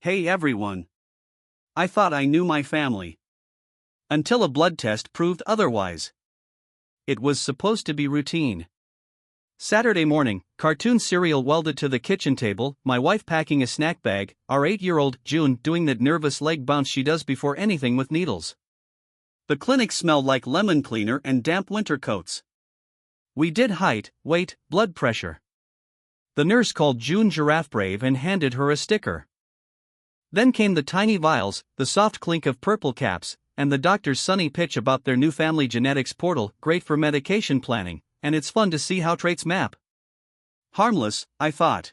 Hey everyone. I thought I knew my family. Until a blood test proved otherwise. It was supposed to be routine. Saturday morning, cartoon cereal welded to the kitchen table, my wife packing a snack bag, our 8-year-old June doing that nervous leg bounce she does before anything with needles. The clinic smelled like lemon cleaner and damp winter coats. We did height, weight, blood pressure. The nurse called June Giraffe Brave and handed her a sticker. Then came the tiny vials, the soft clink of purple caps, and the doctor's sunny pitch about their new family genetics portal, great for medication planning, and it's fun to see how traits map. Harmless, I thought.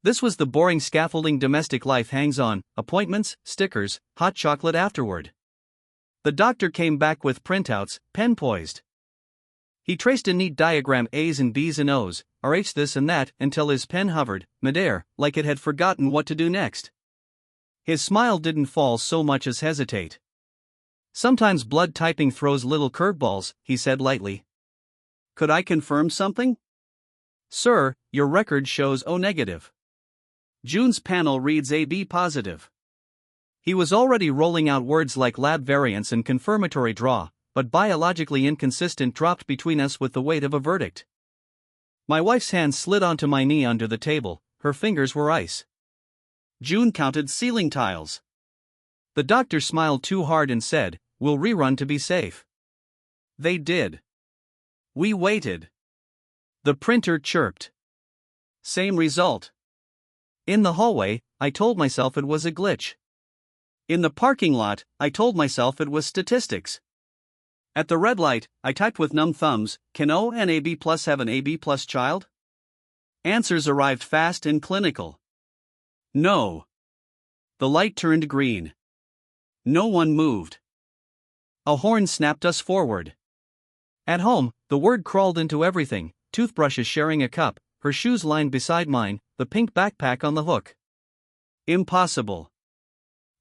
This was the boring scaffolding domestic life hangs on, appointments, stickers, hot chocolate afterward. The doctor came back with printouts, pen poised. He traced a neat diagram A's and B's and O's, RH this and that, until his pen hovered, midair, like it had forgotten what to do next. His smile didn't fall so much as hesitate. Sometimes blood typing throws little curveballs, he said lightly. Could I confirm something? Sir, your record shows O negative. June's panel reads AB positive. He was already rolling out words like lab variance and confirmatory draw, but biologically inconsistent dropped between us with the weight of a verdict. My wife's hand slid onto my knee under the table, her fingers were ice. June counted ceiling tiles. The doctor smiled too hard and said, "We'll rerun to be safe." They did. We waited. The printer chirped. Same result. In the hallway, I told myself it was a glitch. In the parking lot, I told myself it was statistics. At the red light, I typed with numb thumbs, "Can O and AB plus have an AB plus child?" Answers arrived fast and clinical. No. The light turned green. No one moved. A horn snapped us forward. At home, the word crawled into everything, toothbrushes sharing a cup, her shoes lined beside mine, the pink backpack on the hook. Impossible.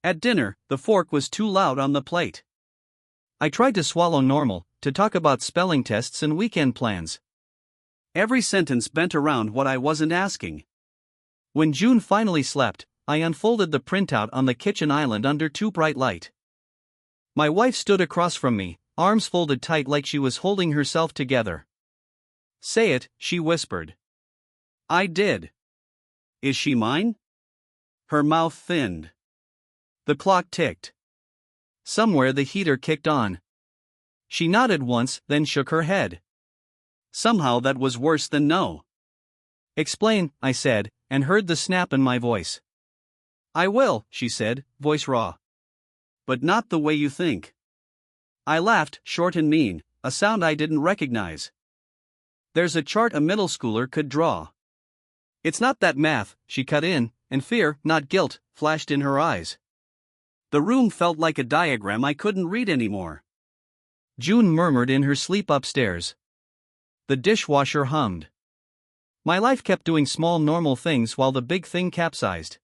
At dinner, the fork was too loud on the plate. I tried to swallow normal, to talk about spelling tests and weekend plans. Every sentence bent around what I wasn't asking. When June finally slept, I unfolded the printout on the kitchen island under too bright light. My wife stood across from me, arms folded tight like she was holding herself together. "Say it," she whispered. I did. "Is she mine?" Her mouth thinned. The clock ticked. Somewhere the heater kicked on. She nodded once, then shook her head. Somehow that was worse than no. "Explain," I said, and heard the snap in my voice. "I will," she said, voice raw. "But not the way you think." I laughed, short and mean, a sound I didn't recognize. "There's a chart a middle schooler could draw." "It's not that math," she cut in, and fear, not guilt, flashed in her eyes. The room felt like a diagram I couldn't read anymore. June murmured in her sleep upstairs. The dishwasher hummed. My life kept doing small normal things while the big thing capsized.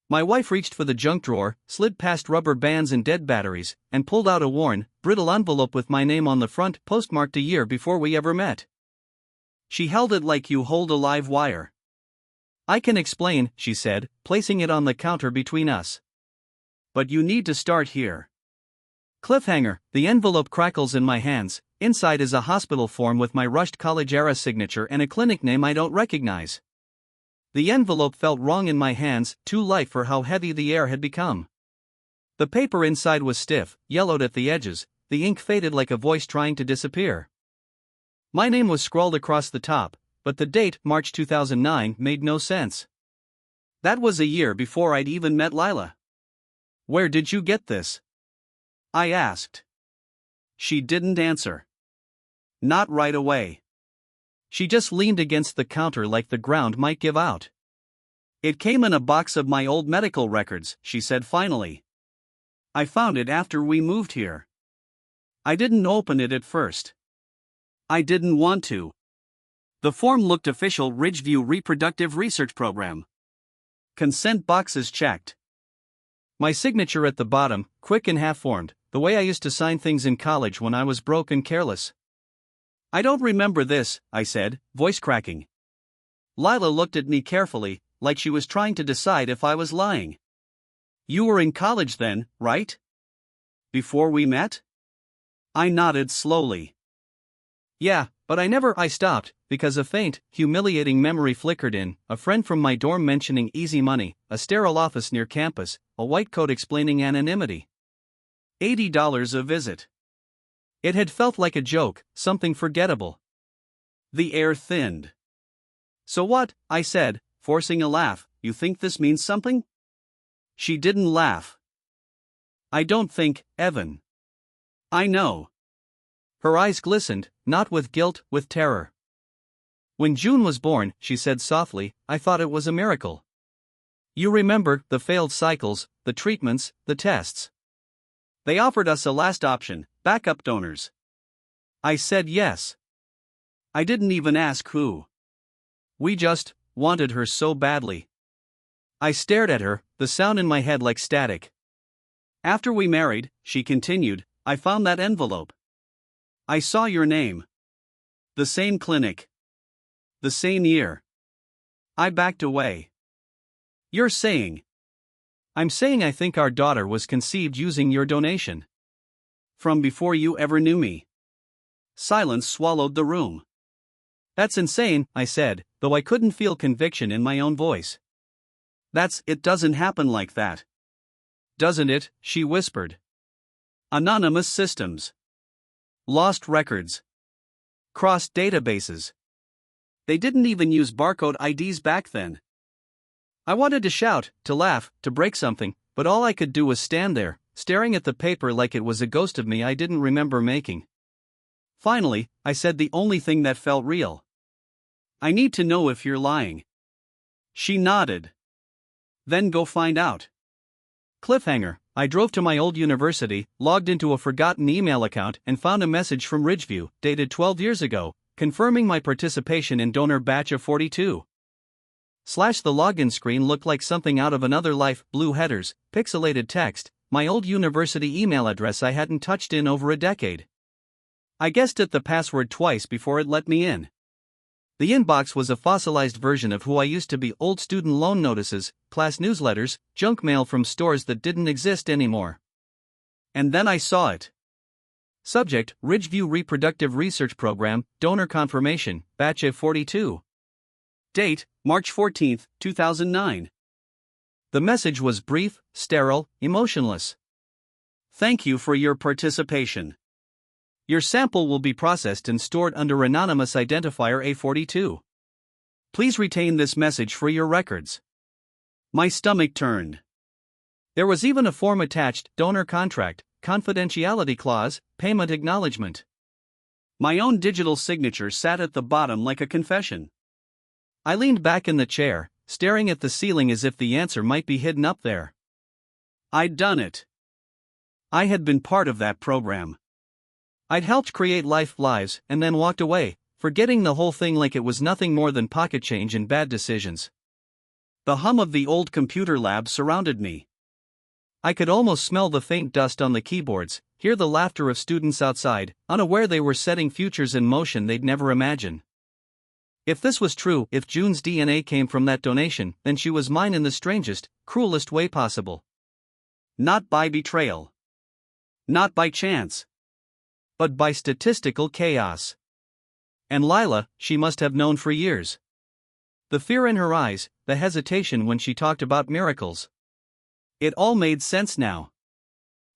My wife reached for the junk drawer, slid past rubber bands and dead batteries, and pulled out a worn, brittle envelope with my name on the front, postmarked a year before we ever met. She held it like you hold a live wire. "I can explain," she said, placing it on the counter between us. "But you need to start here." Cliffhanger, the envelope crackles in my hands. Inside is a hospital form with my rushed college-era signature and a clinic name I don't recognize. The envelope felt wrong in my hands, too light for how heavy the air had become. The paper inside was stiff, yellowed at the edges, the ink faded like a voice trying to disappear. My name was scrawled across the top, but the date, March 2009, made no sense. That was a year before I'd even met Lila. "Where did you get this?" I asked. She didn't answer. Not right away. She just leaned against the counter like the ground might give out. "It came in a box of my old medical records," she said finally. "I found it after we moved here. I didn't open it at first. I didn't want to." The form looked official: Ridgeview Reproductive Research Program. Consent boxes checked. My signature at the bottom, quick and half-formed, the way I used to sign things in college when I was broke and careless. "I don't remember this," I said, voice cracking. Lila looked at me carefully, like she was trying to decide if I was lying. You were in college then, right? Before we met? I nodded slowly. Yeah, but I stopped, because a faint, humiliating memory flickered in, a friend from my dorm mentioning easy money, a sterile office near campus, a white coat explaining anonymity. $80 a visit. It had felt like a joke, something forgettable. The air thinned. So what? I said, forcing a laugh. You think this means something? She didn't laugh. I don't think, Evan. I know. Her eyes glistened, not with guilt, with terror. When June was born, she said softly, I thought it was a miracle. You remember the failed cycles, the treatments, the tests. They offered us a last option, backup donors. I said yes. I didn't even ask who. We just wanted her so badly. I stared at her, the sound in my head like static. After we married, she continued, I found that envelope. I saw your name. The same clinic. The same year. I backed away. You're saying? I'm saying I think our daughter was conceived using your donation. From before you ever knew me. Silence swallowed the room. That's insane, I said, though I couldn't feel conviction in my own voice. It doesn't happen like that. Doesn't it? She whispered. Anonymous systems. Lost records. Crossed databases. They didn't even use barcode IDs back then. I wanted to shout, to laugh, to break something, but all I could do was stand there, staring at the paper like it was a ghost of me I didn't remember making. Finally, I said the only thing that felt real. I need to know if you're lying. She nodded. Then go find out. Cliffhanger. I drove to my old university, logged into a forgotten email account, and found a message from Ridgeview, dated 12 years ago, confirming my participation in donor batch of 42. The login screen looked like something out of another life, blue headers, pixelated text, my old university email address I hadn't touched in over a decade. I guessed at the password twice before it let me in. The inbox was a fossilized version of who I used to be, old student loan notices, class newsletters, junk mail from stores that didn't exist anymore. And then I saw it. Subject, Ridgeview Reproductive Research Program, Donor Confirmation, Batch of 42. Date, March 14, 2009. The message was brief, sterile, emotionless. Thank you for your participation. Your sample will be processed and stored under anonymous identifier A42. Please retain this message for your records. My stomach turned. There was even a form attached, donor contract, confidentiality clause, payment acknowledgement. My own digital signature sat at the bottom like a confession. I leaned back in the chair, staring at the ceiling as if the answer might be hidden up there. I'd done it. I had been part of that program. I'd helped create lives and then walked away, forgetting the whole thing like it was nothing more than pocket change and bad decisions. The hum of the old computer lab surrounded me. I could almost smell the faint dust on the keyboards, hear the laughter of students outside, unaware they were setting futures in motion they'd never imagine. If this was true, if June's DNA came from that donation, then she was mine in the strangest, cruelest way possible. Not by betrayal. Not by chance. But by statistical chaos. And Lila, she must have known for years. The fear in her eyes, the hesitation when she talked about miracles. It all made sense now.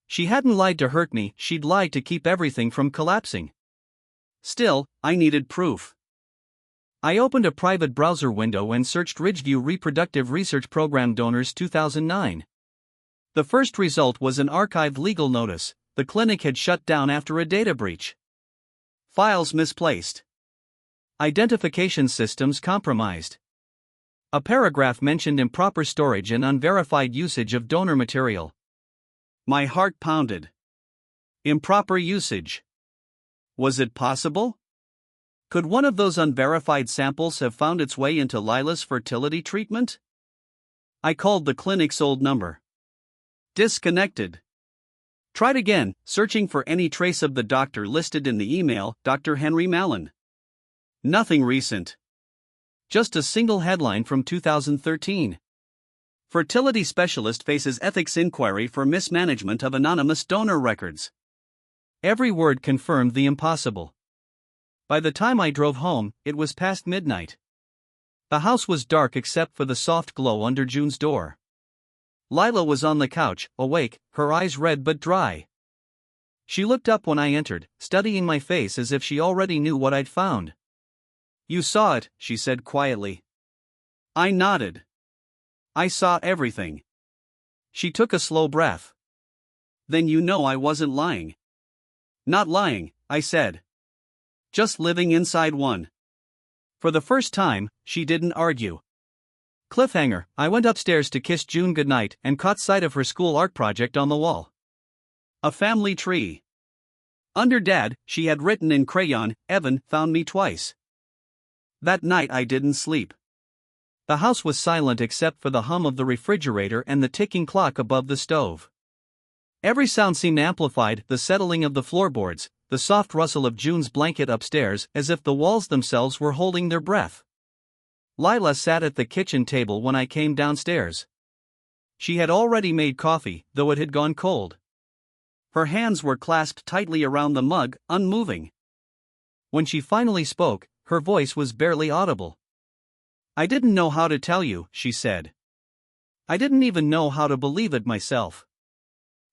She hadn't lied to hurt me, she'd lied to keep everything from collapsing. Still, I needed proof. I opened a private browser window and searched Ridgeview Reproductive Research Program Donors 2009. The first result was an archived legal notice. The clinic had shut down after a data breach. Files misplaced. Identification systems compromised. A paragraph mentioned improper storage and unverified usage of donor material. My heart pounded. Improper usage. Was it possible? Could one of those unverified samples have found its way into Lila's fertility treatment? I called the clinic's old number. Disconnected. Tried again, searching for any trace of the doctor listed in the email, Dr. Henry Mallon. Nothing recent. Just a single headline from 2013. Fertility specialist faces ethics inquiry for mismanagement of anonymous donor records. Every word confirmed the impossible. By the time I drove home, it was past midnight. The house was dark except for the soft glow under June's door. Lila was on the couch, awake, her eyes red but dry. She looked up when I entered, studying my face as if she already knew what I'd found. "You saw it," she said quietly. I nodded. "I saw everything." She took a slow breath. "Then you know I wasn't lying." "Not lying," I said. "Just living inside one." For the first time, she didn't argue. Cliffhanger, I went upstairs to kiss June goodnight and caught sight of her school art project on the wall. A family tree. Under Dad, she had written in crayon, "Evan found me twice." That night I didn't sleep. The house was silent except for the hum of the refrigerator and the ticking clock above the stove. Every sound seemed amplified, the settling of the floorboards, the soft rustle of June's blanket upstairs, as if the walls themselves were holding their breath. Lila sat at the kitchen table when I came downstairs. She had already made coffee, though it had gone cold. Her hands were clasped tightly around the mug, unmoving. When she finally spoke, her voice was barely audible. "I didn't know how to tell you," she said. "I didn't even know how to believe it myself."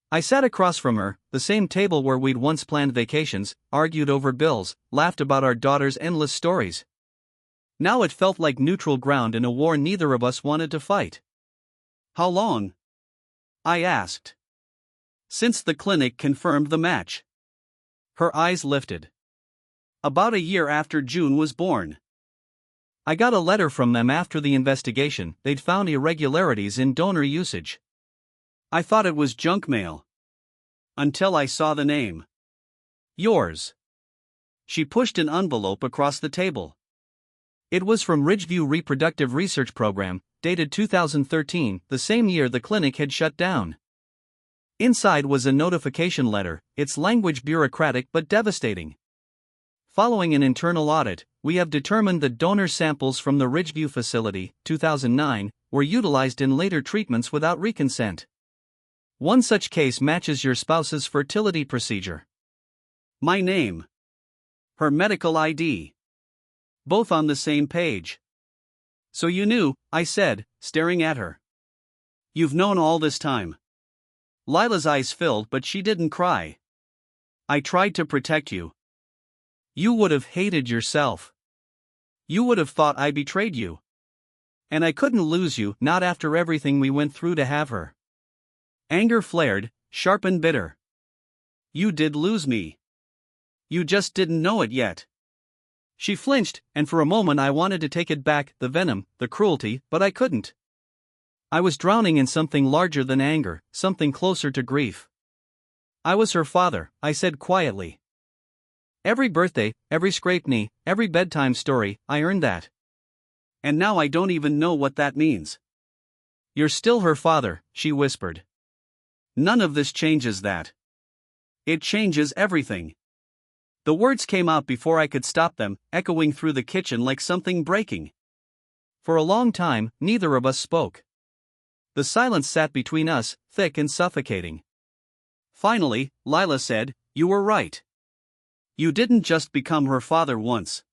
I sat across from her, the same table where we'd once planned vacations, argued over bills, laughed about our daughter's endless stories. Now it felt like neutral ground in a war neither of us wanted to fight. "How long?" I asked. "Since the clinic confirmed the match." Her eyes lifted. "About a year after June was born." I got a letter from them after the investigation. They'd found irregularities in donor usage. I thought it was junk mail. Until I saw the name. "Yours." She pushed an envelope across the table. It was from Ridgeview Reproductive Research Program, dated 2013, the same year the clinic had shut down. Inside was a notification letter, its language bureaucratic but devastating. Following an internal audit, we have determined that donor samples from the Ridgeview facility, 2009, were utilized in later treatments without reconsent. One such case matches your spouse's fertility procedure. My name. Her medical ID. Both on the same page. "So you knew," I said, staring at her. "You've known all this time." Lila's eyes filled but she didn't cry. "I tried to protect you. You would have hated yourself. You would have thought I betrayed you. And I couldn't lose you, not after everything we went through to have her." Anger flared, sharp and bitter. "You did lose me. You just didn't know it yet." She flinched, and for a moment I wanted to take it back, the venom, the cruelty, but I couldn't. I was drowning in something larger than anger, something closer to grief. "I was her father," I said quietly. "Every birthday, every scraped knee, every bedtime story, I earned that. And now I don't even know what that means." "You're still her father," she whispered. "None of this changes that. It changes everything." The words came out before I could stop them, echoing through the kitchen like something breaking. For a long time, neither of us spoke. The silence sat between us, thick and suffocating. Finally, Lila said, "You were right. You didn't just become her father once.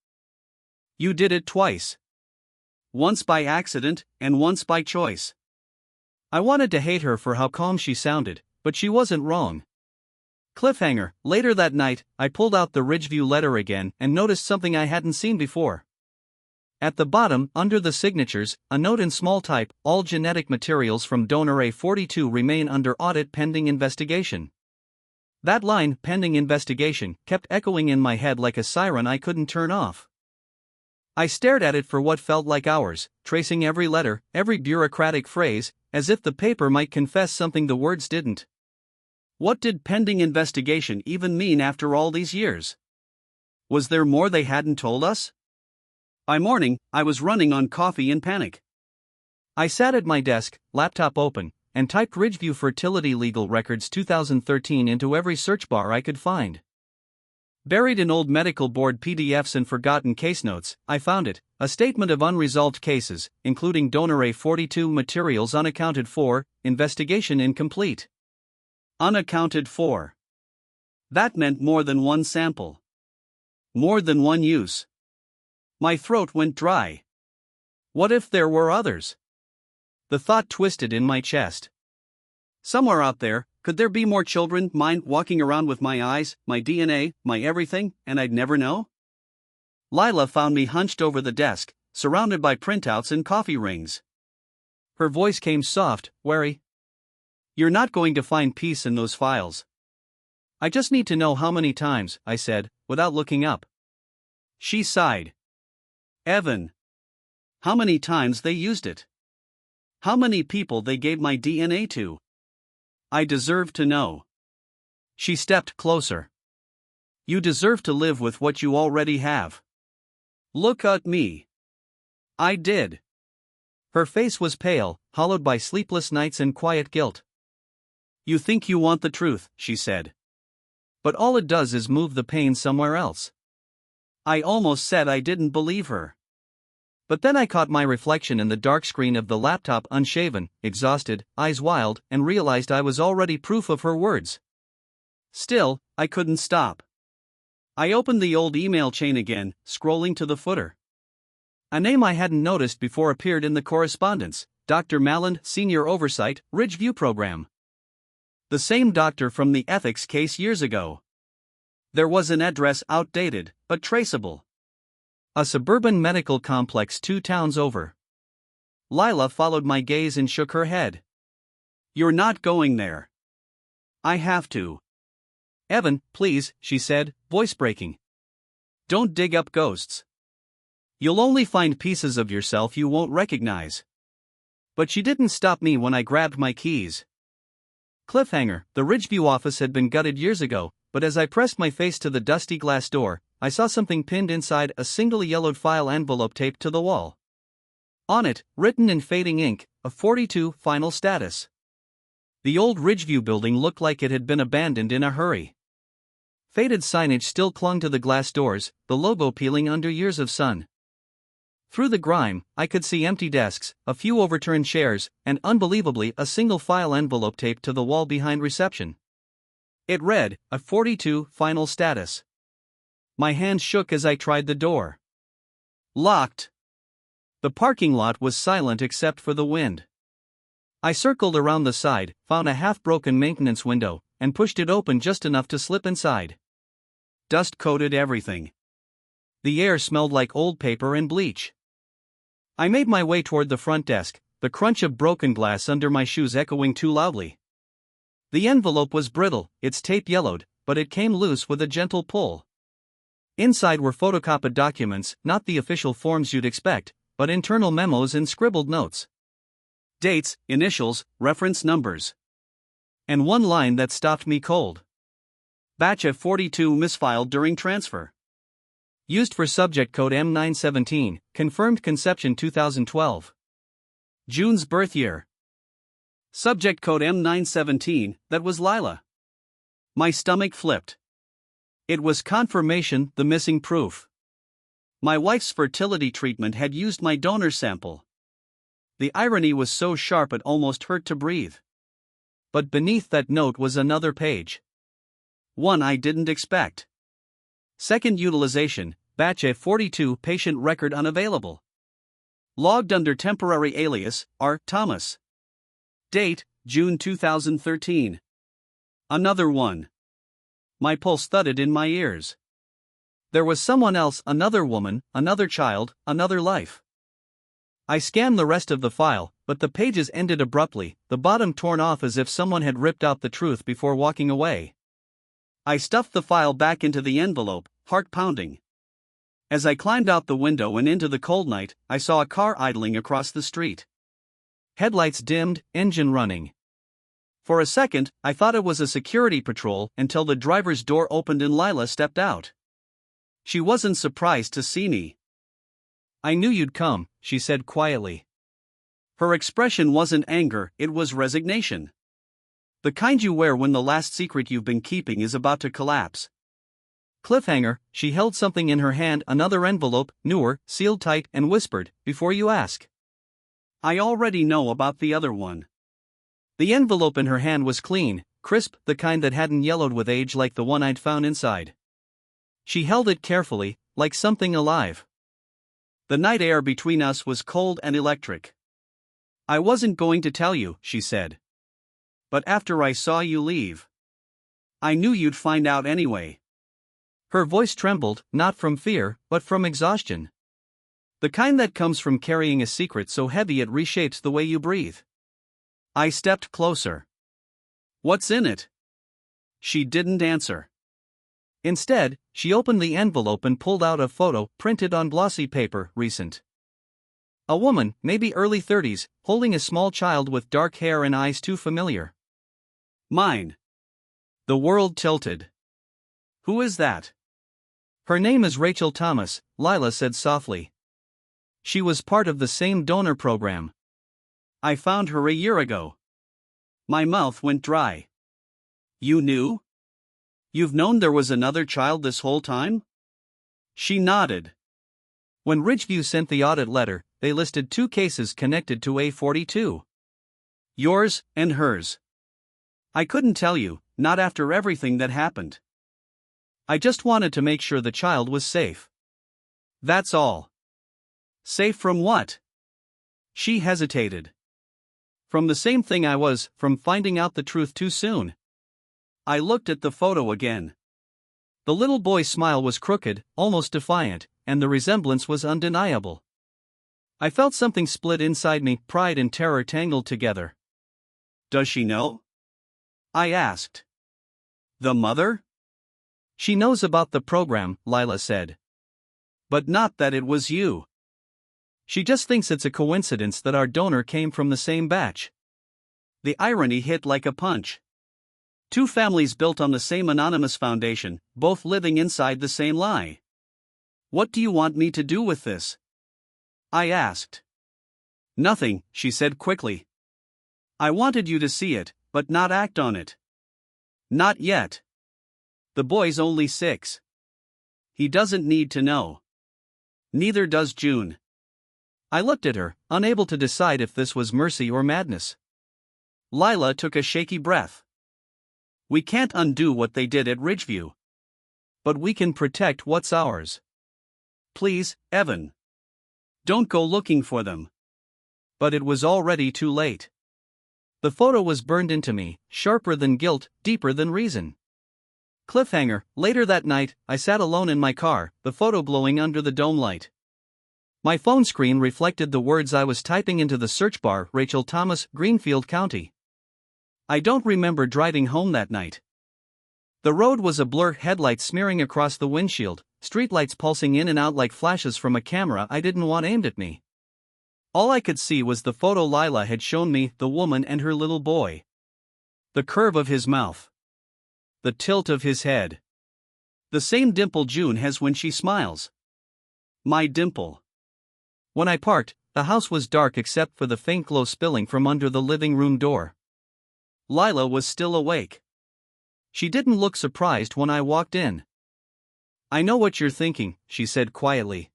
You did it twice. Once by accident, and once by choice." I wanted to hate her for how calm she sounded, but she wasn't wrong. Cliffhanger, later that night, I pulled out the Ridgeview letter again and noticed something I hadn't seen before. At the bottom, under the signatures, a note in small type, "All genetic materials from donor A42 remain under audit pending investigation." That line, "pending investigation," kept echoing in my head like a siren I couldn't turn off. I stared at it for what felt like hours, tracing every letter, every bureaucratic phrase, as if the paper might confess something the words didn't. What did pending investigation even mean after all these years? Was there more they hadn't told us? By morning, I was running on coffee in panic. I sat at my desk, laptop open, and typed Ridgeview Fertility Legal Records 2013 into every search bar I could find. Buried in old medical board PDFs and forgotten case notes, I found it, A statement of unresolved cases, including donor A42 materials unaccounted for, investigation incomplete. Unaccounted for. That meant more than one sample. More than one use. My throat went dry. What if there were others? The thought twisted in my chest. Somewhere out there, could there be more children, mine, walking around with my eyes, my DNA, my everything, and I'd never know? Lila found me hunched over the desk, surrounded by printouts and coffee rings. Her voice came soft, wary. You're not going to find peace in those files. I just need to know how many times, I said, without looking up. She sighed. Evan. How many times they used it? How many people they gave my DNA to? I deserve to know. She stepped closer. You deserve to live with what you already have. Look at me. I did. Her face was pale, hollowed by sleepless nights and quiet guilt. You think you want the truth, she said. But all it does is move the pain somewhere else. I almost said I didn't believe her. But then I caught my reflection in the dark screen of the laptop, unshaven, exhausted, eyes wild, and realized I was already proof of her words. Still, I couldn't stop. I opened the old email chain again, scrolling to the footer. A name I hadn't noticed before appeared in the correspondence, Dr. Malland, Senior Oversight, Ridgeview Program. The same doctor from the ethics case years ago. There was an address outdated, but traceable. A suburban medical complex 2 towns over. Lila followed my gaze and shook her head. You're not going there. I have to. Evan, please, she said, voice breaking. Don't dig up ghosts. You'll only find pieces of yourself you won't recognize. But she didn't stop me when I grabbed my keys. Cliffhanger, the Ridgeview office had been gutted years ago, but as I pressed my face to the dusty glass door, I saw something pinned inside a single yellowed file envelope taped to the wall. On it, written in fading ink, a 42 final status. The old Ridgeview building looked like it had been abandoned in a hurry. Faded signage still clung to the glass doors, the logo peeling under years of sun. Through the grime, I could see empty desks, a few overturned chairs, and unbelievably a single file envelope taped to the wall behind reception. It read, a 42 final status. My hand shook as I tried the door. Locked. The parking lot was silent except for the wind. I circled around the side, found a half-broken maintenance window, and pushed it open just enough to slip inside. Dust coated everything. The air smelled like old paper and bleach. I made my way toward the front desk, the crunch of broken glass under my shoes echoing too loudly. The envelope was brittle, its tape yellowed, but it came loose with a gentle pull. Inside were photocopied documents, not the official forms you'd expect, but internal memos and scribbled notes. Dates, initials, reference numbers. And one line that stopped me cold. Batch F42 misfiled during transfer. Used for subject code M917, confirmed conception 2012. June's birth year. Subject code M917, that was Lila. My stomach flipped. It was confirmation, the missing proof. My wife's fertility treatment had used my donor sample. The irony was so sharp it almost hurt to breathe. But beneath that note was another page. One I didn't expect. Second utilization, batch A42, patient record unavailable. Logged under temporary alias, R. Thomas. Date, June 2013. Another one. My pulse thudded in my ears. There was someone else, another woman, another child, another life. I scanned the rest of the file, but the pages ended abruptly, the bottom torn off as if someone had ripped out the truth before walking away. I stuffed the file back into the envelope, heart pounding. As I climbed out the window and into the cold night, I saw a car idling across the street. Headlights dimmed, engine running. For a second, I thought it was a security patrol until the driver's door opened and Lila stepped out. She wasn't surprised to see me. I knew you'd come, she said quietly. Her expression wasn't anger, it was resignation. The kind you wear when the last secret you've been keeping is about to collapse. Cliffhanger, she held something in her hand, another envelope, newer, sealed tight, and whispered, "Before you ask. I already know about the other one." The envelope in her hand was clean, crisp, the kind that hadn't yellowed with age like the one I'd found inside. She held it carefully, like something alive. The night air between us was cold and electric. "I wasn't going to tell you," she said. "But after I saw you leave, I knew you'd find out anyway." Her voice trembled, not from fear, but from exhaustion. The kind that comes from carrying a secret so heavy it reshapes the way you breathe. I stepped closer. "What's in it?" She didn't answer. Instead, she opened the envelope and pulled out a photo, printed on glossy paper, recent. A woman, maybe early 30s, holding a small child with dark hair and eyes too familiar. "Mine." The world tilted. "Who is that?" "Her name is Rachel Thomas," Lila said softly. "She was part of the same donor program. I found her a year ago." My mouth went dry. "You knew? You've known there was another child this whole time?" She nodded. "When Ridgeview sent the audit letter, they listed 2 cases connected to A42. Yours and hers. I couldn't tell you, not after everything that happened. I just wanted to make sure the child was safe. That's all." "Safe from what?" She hesitated. "From the same thing I was, from finding out the truth too soon." I looked at the photo again. The little boy's smile was crooked, almost defiant, and the resemblance was undeniable. I felt something split inside me, pride and terror tangled together. "Does she know?" I asked. "The mother?" "She knows about the program," Lila said. "But not that it was you. She just thinks it's a coincidence that our donor came from the same batch." The irony hit like a punch. 2 families built on the same anonymous foundation, both living inside the same lie. "What do you want me to do with this?" I asked. "Nothing," she said quickly. "I wanted you to see it, but not act on it. Not yet. The boy's only 6. He doesn't need to know. Neither does June." I looked at her, unable to decide if this was mercy or madness. Lila took a shaky breath. "We can't undo what they did at Ridgeview. But we can protect what's ours. Please, Evan. Don't go looking for them." But it was already too late. The photo was burned into me, sharper than guilt, deeper than reason. Cliffhanger, later that night, I sat alone in my car, the photo glowing under the dome light. My phone screen reflected the words I was typing into the search bar: Rachel Thomas, Greenfield County. I don't remember driving home that night. The road was a blur, headlights smearing across the windshield, streetlights pulsing in and out like flashes from a camera I didn't want aimed at me. All I could see was the photo Lila had shown me, the woman and her little boy. The curve of his mouth. The tilt of his head. The same dimple June has when she smiles. My dimple. When I parked, the house was dark except for the faint glow spilling from under the living room door. Lila was still awake. She didn't look surprised when I walked in. "I know what you're thinking," she said quietly.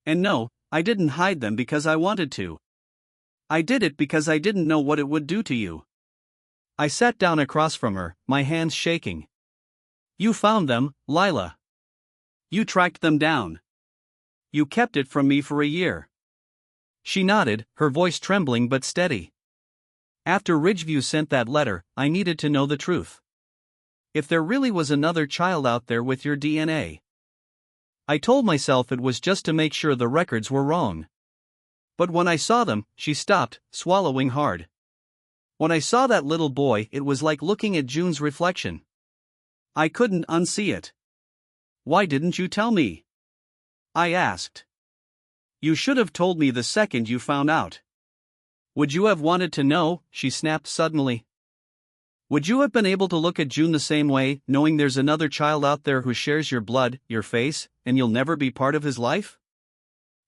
"And no, I didn't hide them because I wanted to. I did it because I didn't know what it would do to you." I sat down across from her, my hands shaking. "You found them, Lila. You tracked them down. You kept it from me for a year." She nodded, her voice trembling but steady. "After Ridgeview sent that letter, I needed to know the truth. If there really was another child out there with your DNA. I told myself it was just to make sure the records were wrong. But when I saw them," she stopped, swallowing hard. "When I saw that little boy, it was like looking at June's reflection. I couldn't unsee it." "Why didn't you tell me?" I asked. "You should have told me the second you found out." "Would you have wanted to know?" she snapped suddenly. "Would you have been able to look at June the same way, knowing there's another child out there who shares your blood, your face, and you'll never be part of his life?"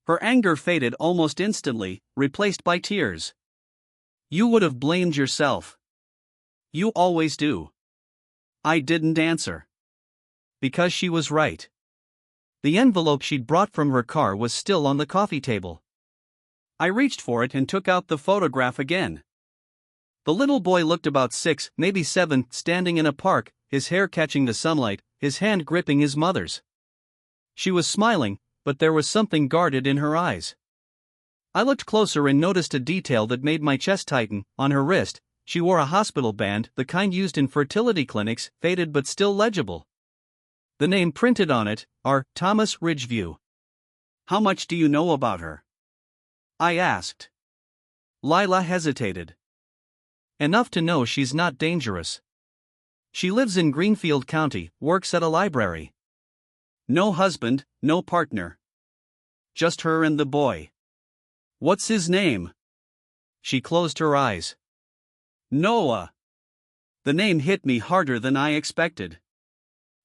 Her anger faded almost instantly, replaced by tears. "You would have blamed yourself. You always do." I didn't answer. because she was right. The envelope she'd brought from her car was still on the coffee table. I reached for it and took out the photograph again. The little boy looked about 6, maybe 7, standing in a park, his hair catching the sunlight, his hand gripping his mother's. She was smiling, but there was something guarded in her eyes. I looked closer and noticed a detail that made my chest tighten. On her wrist, she wore a hospital band, the kind used in fertility clinics, faded but still legible. The name printed on it, R. Thomas Ridgeview. "How much do you know about her?" I asked. Lila hesitated. "Enough to know she's not dangerous. She lives in Greenfield County, works at a library. No husband, no partner. Just her and the boy." "What's his name?" She closed her eyes. "Noah." The name hit me harder than I expected.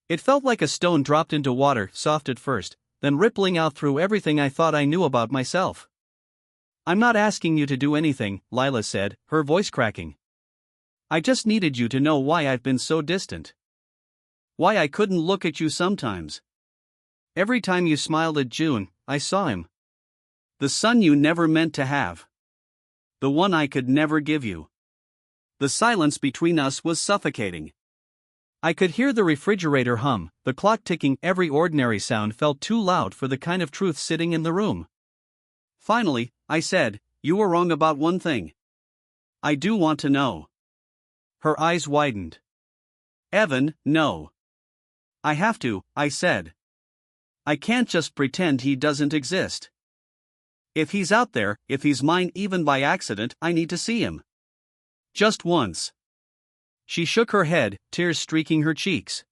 It felt like a stone dropped into water, soft at first, then rippling out through everything I thought I knew about myself. "I'm not asking you to do anything," Lila said, her voice cracking. "I just needed you to know why I've been so distant. Why I couldn't look at you sometimes. Every time you smiled at June, I saw him. The son you never meant to have. The one I could never give you." The silence between us was suffocating. I could hear the refrigerator hum, the clock ticking. Every ordinary sound felt too loud for the kind of truth sitting in the room. Finally, I said, "You were wrong about one thing. I do want to know." Her eyes widened. "Evan, no. I have to," I said. "I can't just pretend he doesn't exist. If he's out there, if he's mine even by accident, I need to see him. Just once." She shook her head, tears streaking her cheeks.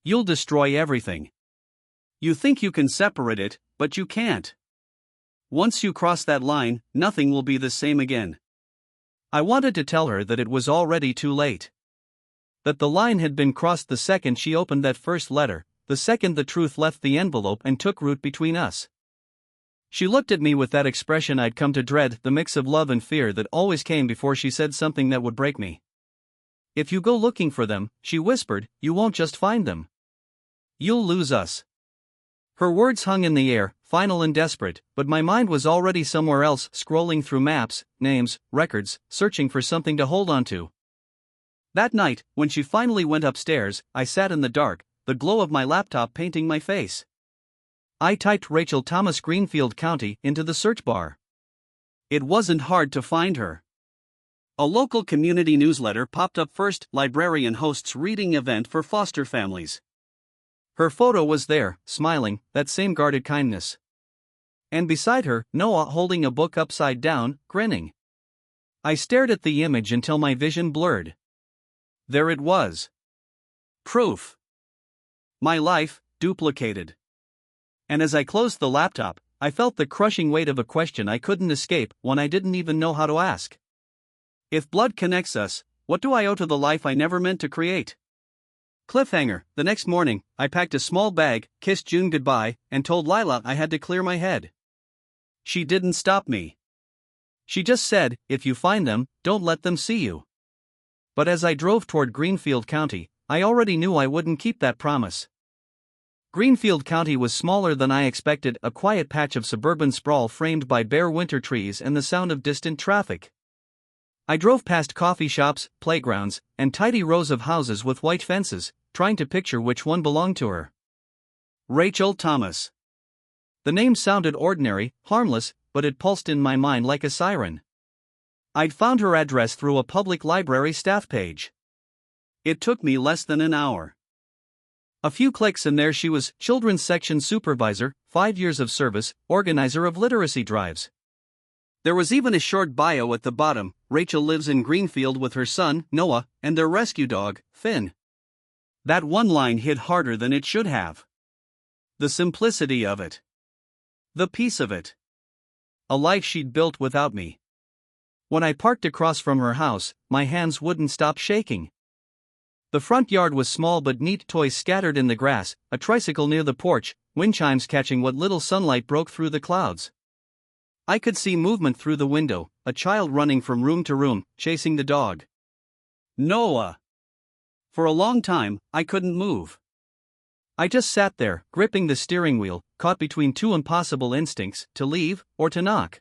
"You'll destroy everything. You think you can separate it, but you can't. Once you cross that line, nothing will be the same again." I wanted to tell her that it was already too late. That the line had been crossed the second she opened that first letter, the second the truth left the envelope and took root between us. She looked at me with that expression I'd come to dread, the mix of love and fear that always came before she said something that would break me. "If you go looking for them," she whispered, "you won't just find them. You'll lose us." Her words hung in the air, final and desperate, but my mind was already somewhere else, scrolling through maps, names, records, searching for something to hold on to. That night, when she finally went upstairs, I sat in the dark, the glow of my laptop painting my face. I typed Rachel Thomas Greenfield County into the search bar. It wasn't hard to find her. A local community newsletter popped up first, librarian hosts reading event for foster families. Her photo was there, smiling, that same guarded kindness. And beside her, Noah holding a book upside down, grinning. I stared at the image until my vision blurred. There it was. Proof. My life, duplicated. And as I closed the laptop, I felt the crushing weight of a question I couldn't escape, one I didn't even know how to ask. If blood connects us, what do I owe to the life I never meant to create? Cliffhanger. The next morning, I packed a small bag, kissed June goodbye, and told Lila I had to clear my head. She didn't stop me. She just said, "If you find them, don't let them see you." But as I drove toward Greenfield County, I already knew I wouldn't keep that promise. Greenfield County was smaller than I expected, a quiet patch of suburban sprawl framed by bare winter trees and the sound of distant traffic. I drove past coffee shops, playgrounds, and tidy rows of houses with white fences, trying to picture which one belonged to her. Rachel Thomas. The name sounded ordinary, harmless, but it pulsed in my mind like a siren. I'd found her address through a public library staff page. It took me less than an hour. A few clicks and there she was, children's section supervisor, 5 years of service, organizer of literacy drives. There was even a short bio at the bottom. Rachel lives in Greenfield with her son, Noah, and their rescue dog, Finn. That one line hit harder than it should have. The simplicity of it. The peace of it. A life she'd built without me. When I parked across from her house, my hands wouldn't stop shaking. The front yard was small but neat, toys scattered in the grass, a tricycle near the porch, wind chimes catching what little sunlight broke through the clouds. I could see movement through the window, a child running from room to room, chasing the dog. Noah. For a long time, I couldn't move. I just sat there, gripping the steering wheel, caught between two impossible instincts, to leave, or to knock.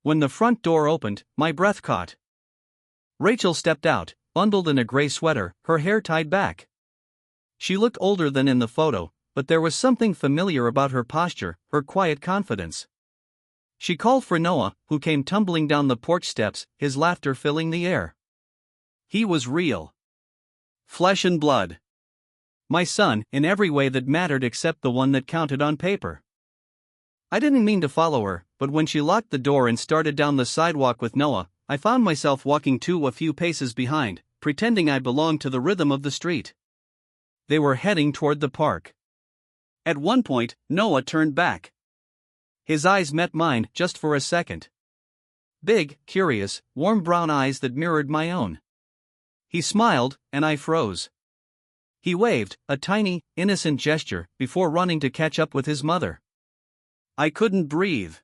When the front door opened, my breath caught. Rachel stepped out, bundled in a gray sweater, her hair tied back. She looked older than in the photo, but there was something familiar about her posture, her quiet confidence. She called for Noah, who came tumbling down the porch steps, his laughter filling the air. He was real. Flesh and blood. My son, in every way that mattered except the one that counted on paper. I didn't mean to follow her, but when she locked the door and started down the sidewalk with Noah, I found myself walking a few paces behind, pretending I belonged to the rhythm of the street. They were heading toward the park. At one point, Noah turned back. His eyes met mine just for a second. Big, curious, warm brown eyes that mirrored my own. He smiled, and I froze. He waved, a tiny, innocent gesture, before running to catch up with his mother. I couldn't breathe.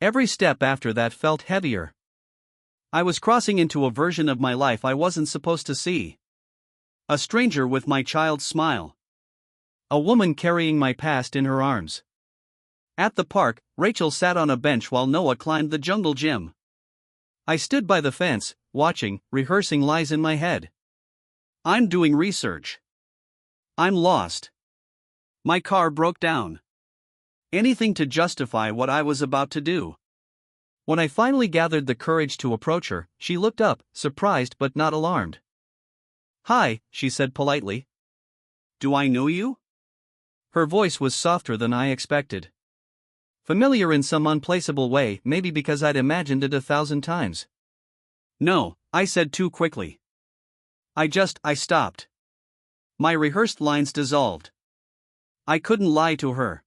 Every step after that felt heavier. I was crossing into a version of my life I wasn't supposed to see. A stranger with my child's smile. A woman carrying my past in her arms. At the park, Rachel sat on a bench while Noah climbed the jungle gym. I stood by the fence, watching, rehearsing lies in my head. I'm doing research. I'm lost. My car broke down. Anything to justify what I was about to do. When I finally gathered the courage to approach her, she looked up, surprised but not alarmed. "Hi," she said politely. "Do I know you?" Her voice was softer than I expected. Familiar in some unplaceable way, maybe because I'd imagined it 1,000 times. "No," I said too quickly. I stopped. My rehearsed lines dissolved. I couldn't lie to her.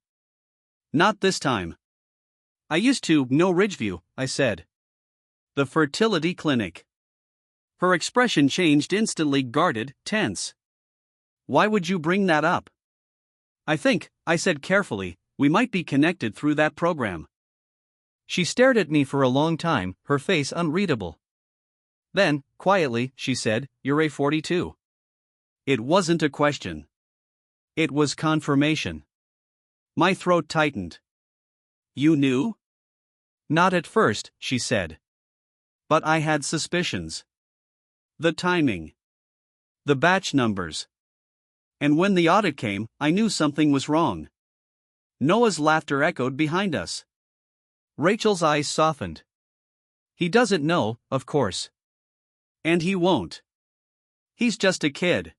Not this time. "I used to know Ridgeview," I said. "The fertility clinic." Her expression changed instantly, guarded, tense. "Why would you bring that up?" I said carefully, "we might be connected through that program." She stared at me for a long time, her face unreadable. Then, quietly, she said, "You're A42. It wasn't a question. It was confirmation. My throat tightened. "You knew?" "Not at first," she said. "But I had suspicions. The timing. The batch numbers. And when the audit came, I knew something was wrong." Noah's laughter echoed behind us. Rachel's eyes softened. "He doesn't know, of course. And he won't. He's just a kid.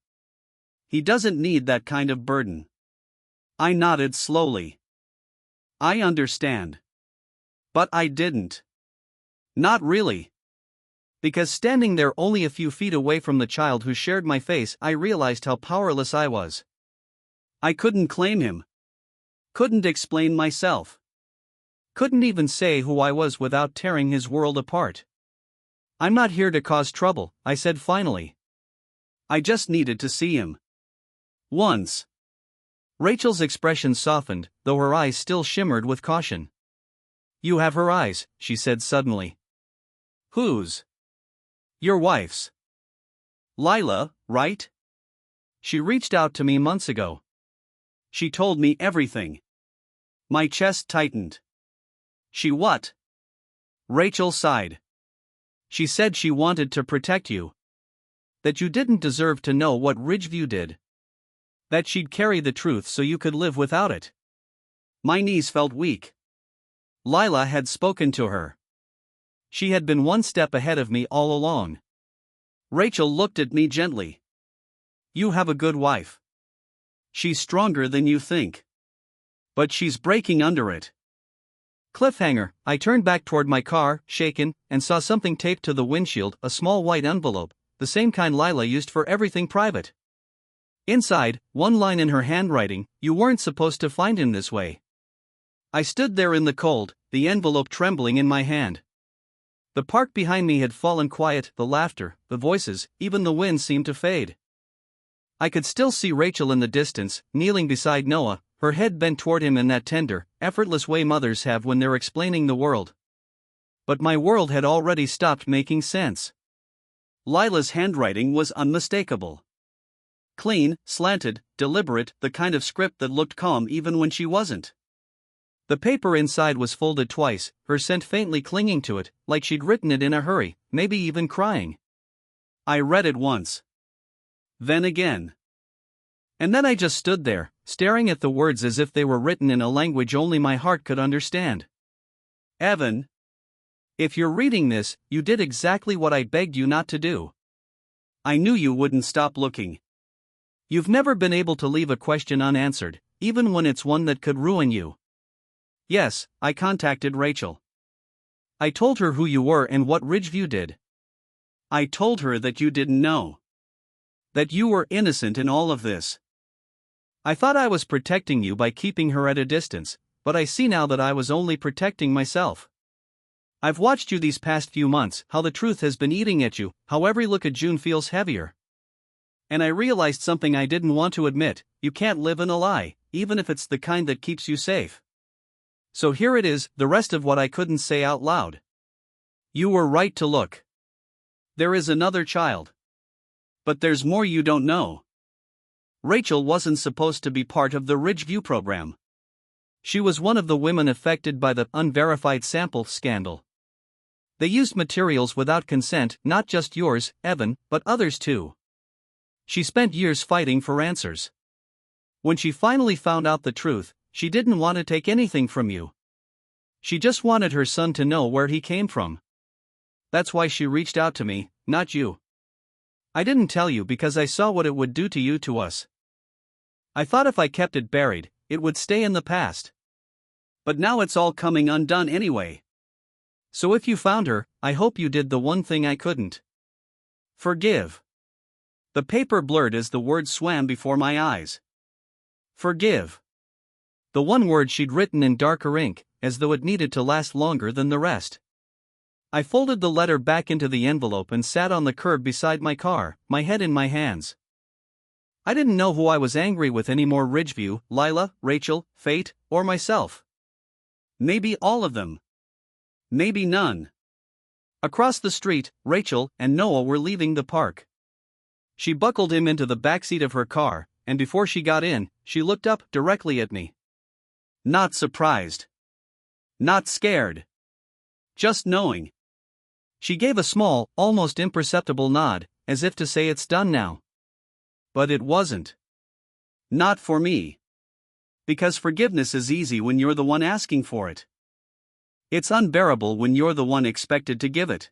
He doesn't need that kind of burden." I nodded slowly. "I understand." But I didn't. Not really. Because standing there only a few feet away from the child who shared my face, I realized how powerless I was. I couldn't claim him. Couldn't explain myself. Couldn't even say who I was without tearing his world apart. "I'm not here to cause trouble," I said finally. "I just needed to see him. Once." Rachel's expression softened, though her eyes still shimmered with caution. "You have her eyes," she said suddenly. "Whose?" "Your wife's." "Lila, right? She reached out to me months ago. She told me everything." My chest tightened. "She what?" Rachel sighed. "She said she wanted to protect you. That you didn't deserve to know what Ridgeview did. That she'd carry the truth so you could live without it." My knees felt weak. Lila had spoken to her. She had been one step ahead of me all along. Rachel looked at me gently. "You have a good wife. She's stronger than you think. But she's breaking under it." Cliffhanger. I turned back toward my car, shaken, and saw something taped to the windshield, a small white envelope, the same kind Lila used for everything private. Inside, one line in her handwriting: "You weren't supposed to find him this way." I stood there in the cold, the envelope trembling in my hand. The park behind me had fallen quiet, the laughter, the voices, even the wind seemed to fade. I could still see Rachel in the distance, kneeling beside Noah, her head bent toward him in that tender, effortless way mothers have when they're explaining the world. But my world had already stopped making sense. Lila's handwriting was unmistakable. Clean, slanted, deliberate, the kind of script that looked calm even when she wasn't. The paper inside was folded twice, her scent faintly clinging to it, like she'd written it in a hurry, maybe even crying. I read it once. Then again. And then I just stood there, staring at the words as if they were written in a language only my heart could understand. Evan. If you're reading this, you did exactly what I begged you not to do. I knew you wouldn't stop looking. You've never been able to leave a question unanswered, even when it's one that could ruin you. Yes, I contacted Rachel. I told her who you were and what Ridgeview did. I told her that you didn't know. That you were innocent in all of this. I thought I was protecting you by keeping her at a distance, but I see now that I was only protecting myself. I've watched you these past few months, how the truth has been eating at you, how every look at June feels heavier. And I realized something I didn't want to admit: you can't live in a lie, even if it's the kind that keeps you safe. So here it is, the rest of what I couldn't say out loud. You were right to look. There is another child. But there's more you don't know. Rachel wasn't supposed to be part of the Ridgeview program. She was one of the women affected by the unverified sample scandal. They used materials without consent, not just yours, Evan, but others too. She spent years fighting for answers. When she finally found out the truth, she didn't want to take anything from you. She just wanted her son to know where he came from. That's why she reached out to me, not you. I didn't tell you because I saw what it would do to you, to us. I thought if I kept it buried, it would stay in the past. But now it's all coming undone anyway. So if you found her, I hope you did the one thing I couldn't. Forgive. The paper blurred as the words swam before my eyes. Forgive. The one word she'd written in darker ink, as though it needed to last longer than the rest. I folded the letter back into the envelope and sat on the curb beside my car, my head in my hands. I didn't know who I was angry with anymore: Ridgeview, Lila, Rachel, fate, or myself. Maybe all of them. Maybe none. Across the street, Rachel and Noah were leaving the park. She buckled him into the backseat of her car, and before she got in, she looked up directly at me. Not surprised. Not scared. Just knowing. She gave a small, almost imperceptible nod, as if to say it's done now. But it wasn't. Not for me. Because forgiveness is easy when you're the one asking for it. It's unbearable when you're the one expected to give it.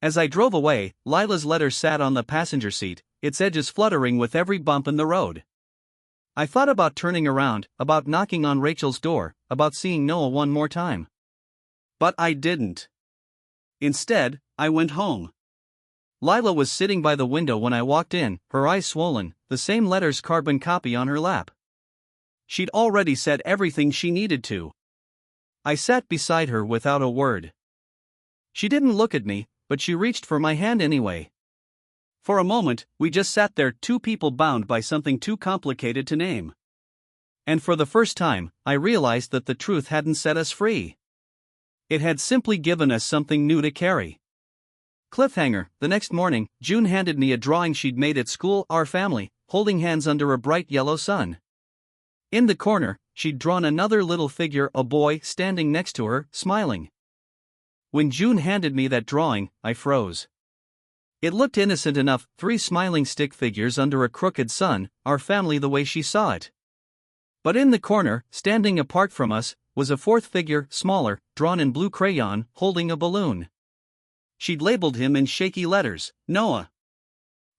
As I drove away, Lila's letter sat on the passenger seat, its edges fluttering with every bump in the road. I thought about turning around, about knocking on Rachel's door, about seeing Noah one more time. But I didn't. Instead, I went home. Lila was sitting by the window when I walked in, her eyes swollen, the same letter's carbon copy on her lap. She'd already said everything she needed to. I sat beside her without a word. She didn't look at me, but she reached for my hand anyway. For a moment, we just sat there, two people bound by something too complicated to name. And for the first time, I realized that the truth hadn't set us free. It had simply given us something new to carry. Cliffhanger: the next morning, June handed me a drawing she'd made at school, our family, holding hands under a bright yellow sun. In the corner, she'd drawn another little figure, a boy, standing next to her, smiling. When June handed me that drawing, I froze. It looked innocent enough, three smiling stick figures under a crooked sun, our family the way she saw it. But in the corner, standing apart from us, was a fourth figure, smaller, drawn in blue crayon, holding a balloon. She'd labeled him in shaky letters, Noah.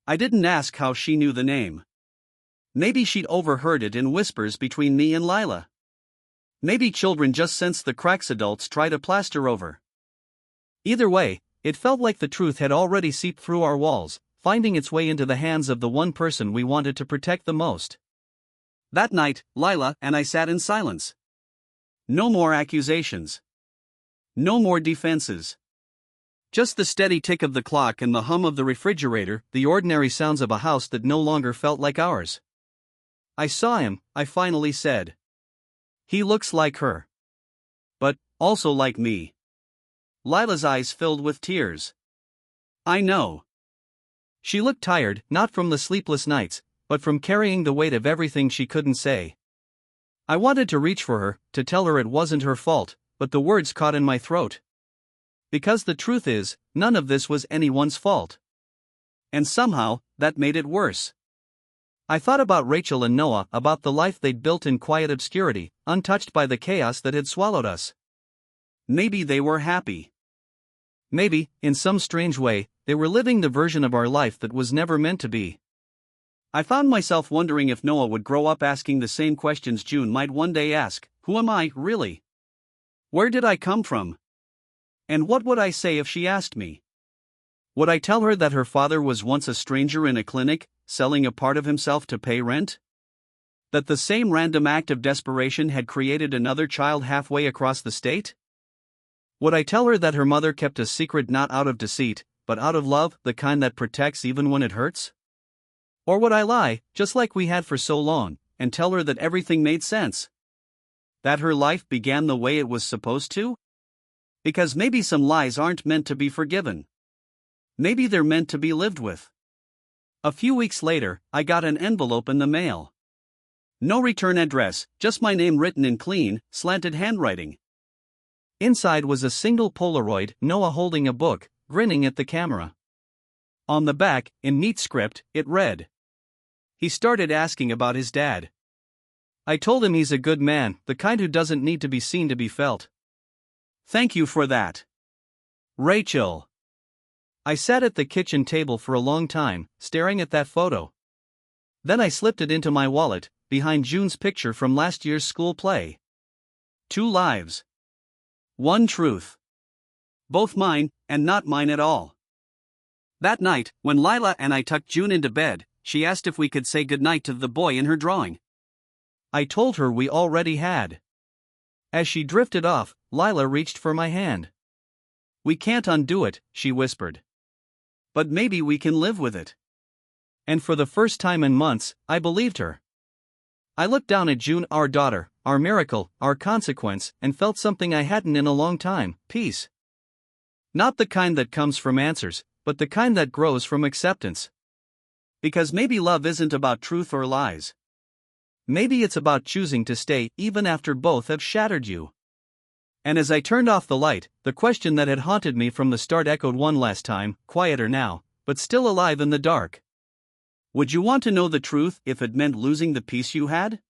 I didn't ask how she knew the name. Maybe she'd overheard it in whispers between me and Lila. Maybe children just sense the cracks adults try to plaster over. Either way, it felt like the truth had already seeped through our walls, finding its way into the hands of the one person we wanted to protect the most. That night, Lila and I sat in silence. No more accusations. No more defenses. Just the steady tick of the clock and the hum of the refrigerator, the ordinary sounds of a house that no longer felt like ours. I saw him, I finally said. He looks like her. But also like me. Lila's eyes filled with tears. I know. She looked tired, not from the sleepless nights, but from carrying the weight of everything she couldn't say. I wanted to reach for her, to tell her it wasn't her fault, but the words caught in my throat. Because the truth is, none of this was anyone's fault. And somehow, that made it worse. I thought about Rachel and Noah, about the life they'd built in quiet obscurity, untouched by the chaos that had swallowed us. Maybe they were happy. Maybe, in some strange way, they were living the version of our life that was never meant to be. I found myself wondering if Noah would grow up asking the same questions June might one day ask: who am I, really? Where did I come from? And what would I say if she asked me? Would I tell her that her father was once a stranger in a clinic, selling a part of himself to pay rent? That the same random act of desperation had created another child halfway across the state? Would I tell her that her mother kept a secret not out of deceit, but out of love, the kind that protects even when it hurts? Or would I lie, just like we had for so long, and tell her that everything made sense? That her life began the way it was supposed to? Because maybe some lies aren't meant to be forgiven. Maybe they're meant to be lived with. A few weeks later, I got an envelope in the mail. No return address, just my name written in clean, slanted handwriting. Inside was a single Polaroid, Noah holding a book, grinning at the camera. On the back, in neat script, it read. He started asking about his dad. I told him he's a good man, the kind who doesn't need to be seen to be felt. Thank you for that. Rachel. I sat at the kitchen table for a long time, staring at that photo. Then I slipped it into my wallet, behind June's picture from last year's school play. 2 lives. 1 truth. Both mine, and not mine at all. That night, when Lila and I tucked June into bed, she asked if we could say goodnight to the boy in her drawing. I told her we already had. As she drifted off, Lila reached for my hand. We can't undo it, she whispered. But maybe we can live with it. And for the first time in months, I believed her. I looked down at June, our daughter, our miracle, our consequence, and felt something I hadn't in a long time: peace. Not the kind that comes from answers, but the kind that grows from acceptance. Because maybe love isn't about truth or lies. Maybe it's about choosing to stay even after both have shattered you. And as I turned off the light, the question that had haunted me from the start echoed one last time, quieter now, but still alive in the dark. Would you want to know the truth if it meant losing the peace you had?